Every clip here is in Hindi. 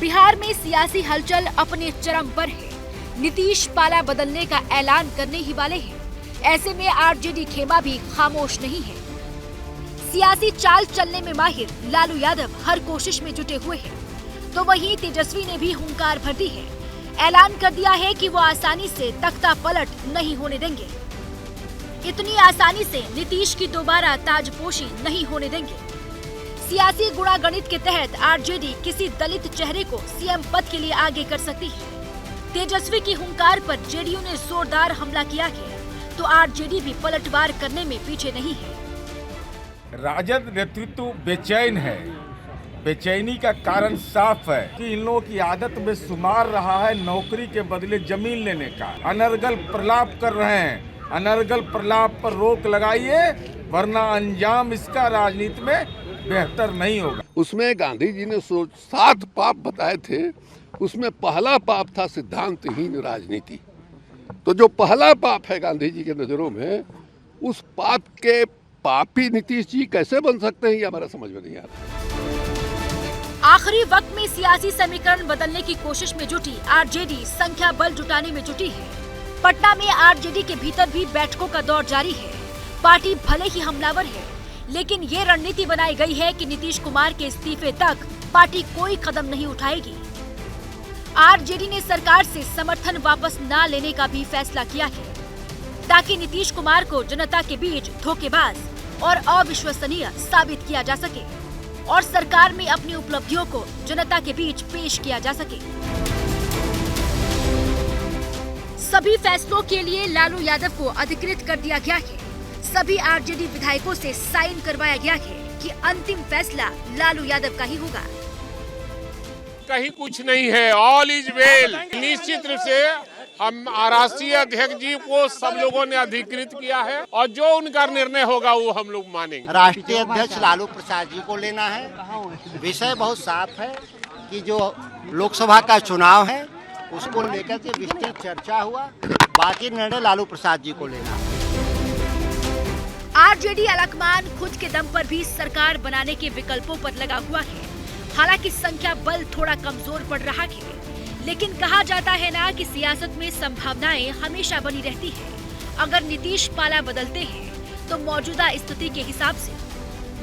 बिहार में सियासी हलचल अपने चरम पर है। नीतीश पाला बदलने का ऐलान करने ही वाले हैं। ऐसे में आरजेडी खेमा भी खामोश नहीं है। सियासी चाल चलने में माहिर लालू यादव हर कोशिश में जुटे हुए हैं, तो वहीं तेजस्वी ने भी हुंकार भर दी है। ऐलान कर दिया है कि वो आसानी से तख्ता पलट नहीं होने देंगे। इतनी आसानी से नीतीश की दोबारा ताजपोशी नहीं होने देंगे। सियासी गुणागणित के तहत आरजेडी किसी दलित चेहरे को सीएम पद के लिए आगे कर सकती है। तेजस्वी की हुंकार पर जेडीयू ने जोरदार हमला किया है, तो आरजेडी भी पलटवार करने में पीछे नहीं है। राजद नेतृत्व बेचैन है। बेचैनी का कारण साफ है कि इन लोगों की आदत में शुमार रहा है नौकरी के बदले जमीन लेने का। अनर्गल प्रलाप कर रहे हैं। अनर्गल प्रलाप पर रोक लगाइए, वरना अंजाम इसका राजनीति में बेहतर नहीं होगा। उसमें गांधी जी ने 7 पाप बताए थे। उसमें पहला पाप था सिद्धांतहीन राजनीति। तो जो पहला पाप है गांधी जी के नजरों में, उस पाप के पापी नीतीश जी कैसे बन सकते हैं, ये हमारा समझ में नहीं आ रहा। आखिरी वक्त में सियासी समीकरण बदलने की कोशिश में जुटी आरजेडी संख्या बल जुटाने में जुटी है। पटना में आरजेडी के भीतर भी बैठकों का दौर जारी है। पार्टी भले ही हमलावर है, लेकिन ये रणनीति बनाई गई है कि नीतीश कुमार के इस्तीफे तक पार्टी कोई कदम नहीं उठाएगी। आरजेडी ने सरकार से समर्थन वापस न लेने का भी फैसला किया है, ताकि नीतीश कुमार को जनता के बीच धोखेबाज और अविश्वसनीय साबित किया जा सके और सरकार में अपनी उपलब्धियों को जनता के बीच पेश किया जा सके। सभी फैसलों के लिए लालू यादव को अधिकृत कर दिया गया है। सभी आरजेडी विधायकों से साइन करवाया गया है कि अंतिम फैसला लालू यादव का ही होगा। कहीं कुछ नहीं है, ऑल इज वेल। निश्चित रूप से हम राष्ट्रीय अध्यक्ष जी को सब लोगों ने अधिकृत किया है और जो उनका निर्णय होगा वो हम लोग मानेंगे। राष्ट्रीय अध्यक्ष लालू प्रसाद जी को लेना है। विषय बहुत साफ है कि जो लोकसभा का चुनाव है उसको लेकर के विस्तृत चर्चा हुआ। बाकी निर्णय लालू प्रसाद जी को लेना है। आरजेडी अलकमान खुद के दम पर भी सरकार बनाने के विकल्पों पर लगा हुआ है। हालांकि संख्या बल थोड़ा कमजोर पड़ रहा है, लेकिन कहा जाता है ना कि सियासत में संभावनाएं हमेशा बनी रहती है। अगर नीतीश पाला बदलते हैं तो मौजूदा स्थिति के हिसाब से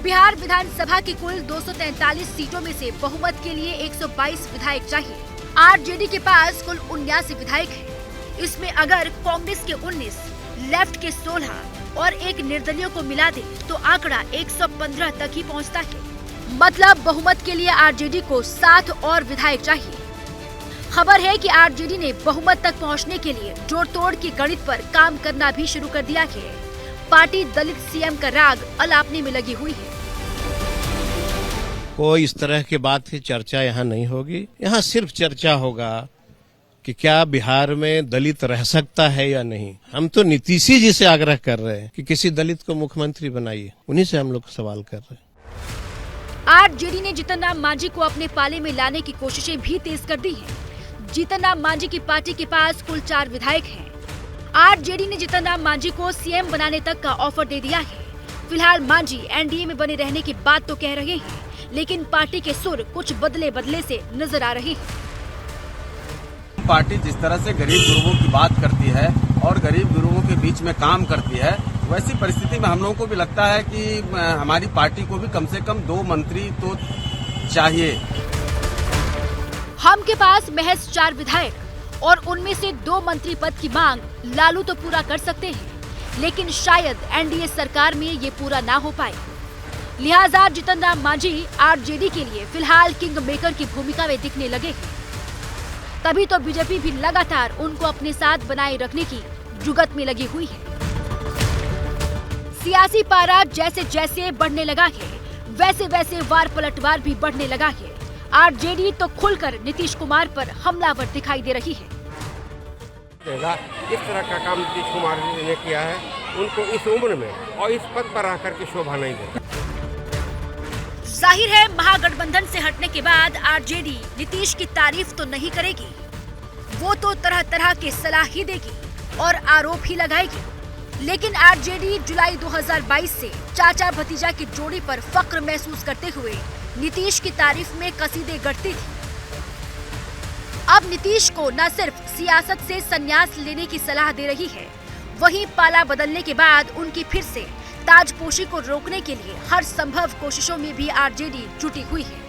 बिहार विधानसभा की कुल 243 सीटों में से बहुमत के लिए 122 विधायक चाहिए। आरजेडी के पास कुल 79 विधायक हैं। इसमें अगर कांग्रेस के 19, लेफ्ट के 16 और एक निर्दलीय को मिला दे तो आंकड़ा 115 तक ही पहुंचता है। मतलब बहुमत के लिए आरजेडी को 7 और विधायक चाहिए। खबर है कि आरजेडी ने बहुमत तक पहुंचने के लिए जोड़ तोड़ की गणित पर काम करना भी शुरू कर दिया है। पार्टी दलित सीएम का राग अलापने में लगी हुई है। कोई इस तरह की बात की चर्चा यहाँ नहीं होगी। यहाँ सिर्फ चर्चा होगा कि क्या बिहार में दलित रह सकता है या नहीं। हम तो नीतीश जी से आग्रह कर रहे हैं कि किसी दलित को मुख्यमंत्री बनाइए। उन्हीं से हम लोग सवाल कर रहे हैं। आरजेडी ने जीतन राम मांझी को अपने पाले में लाने की कोशिशें भी तेज कर दी हैं। जीतन राम मांझी की पार्टी के पास कुल 4 विधायक हैं। आरजेडी ने जीतन राम मांझी को सीएम बनाने तक का ऑफर दे दिया है। फिलहाल मांझी एनडीए में बने रहने की बात तो कह रहे हैं, लेकिन पार्टी के सुर कुछ बदले से नजर आ रहे हैं। पार्टी जिस तरह से गरीब गुरुओं की बात करती है और गरीब गुरुओं के बीच में काम करती है, वैसी परिस्थिति में हम लोगों को भी लगता है कि हमारी पार्टी को भी कम से कम 2 मंत्री तो चाहिए। हम के पास महज 4 विधायक और उनमें से 2 मंत्री पद की मांग लालू तो पूरा कर सकते हैं, लेकिन शायद एनडीए सरकार में ये पूरा ना हो पाए। लिहाजा जीतन राम मांझी आरजेडी के लिए फिलहाल किंग मेकर की भूमिका में दिखने लगे हैं। तभी तो बीजेपी भी लगातार उनको अपने साथ बनाए रखने की जुगत में लगी हुई है। सियासी पारा जैसे जैसे बढ़ने लगा है, वैसे वैसे वार पलटवार भी बढ़ने लगा है। आरजेडी तो खुलकर नीतीश कुमार पर हमलावर दिखाई दे रही है। इस तरह का काम नीतीश कुमार ने किया है, उनको इस उम्र में और इस पद पर आकर के शोभा नहीं देता। जाहिर है महागठबंधन से हटने के बाद आरजेडी नीतीश की तारीफ तो नहीं करेगी। वो तो तरह तरह के सलाह ही देगी और आरोप ही लगाएगी। लेकिन आरजेडी जुलाई 2022 से चाचा भतीजा की जोड़ी पर फक्र महसूस करते हुए नीतीश की तारीफ में कसीदे गढ़ती थी। अब नीतीश को न सिर्फ सियासत से संन्यास लेने की सलाह दे रही है, वहीं पाला बदलने के बाद उनकी फिर से ताजपोशी को रोकने के लिए हर संभव कोशिशों में भी आरजेडी जुटी हुई है।